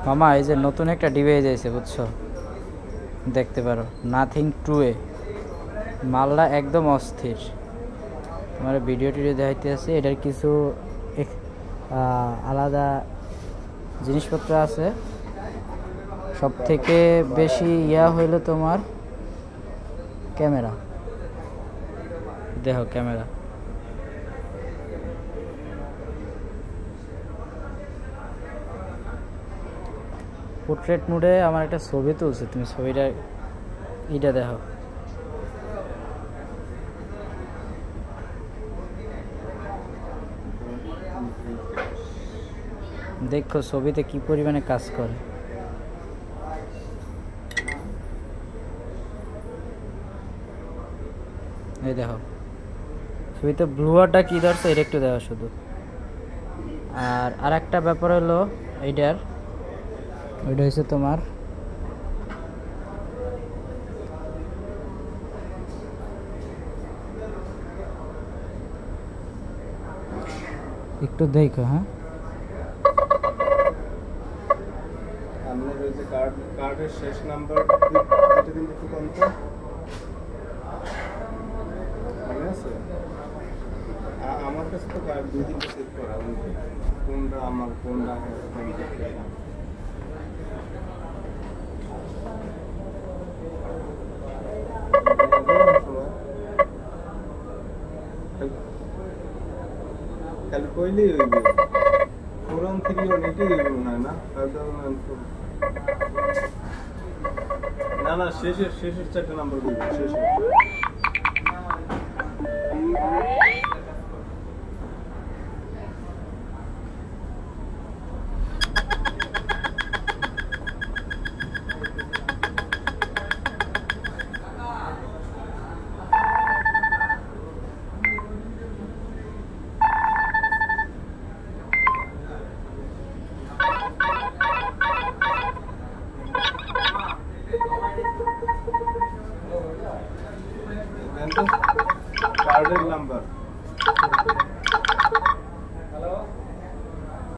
মামা এই যে নতুন একটা ডিভাইস আছে বুঝছো, দেখতে পারো নাথিং 2A, মালটা একদম অস্থির। তোমার ভিডিও টিডিও দেখাইতে আছে, এটার কিছু আলাদা জিনিসপত্র আছে। সব থেকে বেশি ইয়া হইলো তোমার ক্যামেরা, দেখো ক্যামেরা পোর্ট্রেট মোডে আমার একটা ছবি তুলছে, তুমি ছবিটা এইটা দেখো, দেখো ছবিতে কি পরিমাণে কাজ করে। এই দেখো ছবিতে ব্লুয়ারটা কি ধরছে এটা একটু দেখো শুধু। আর একটা ব্যাপার হলো এইটার, ওইটা হচ্ছে তোমার একটু দেখো। হ্যাঁ আপনার ওই যে কার্ডের শেষ নাম্বার এটা দিন একটু কম তো মনে আছে? আমার কাছে তো কার্ড 2 দিন সেট করা, কোনটা আমার কোনটা কাল কইলেই হইবে। পুরান থেকে অনেকই না না না না শেষের 4টা নাম্বার দিবেন শেষে। কার্ডের নাম্বার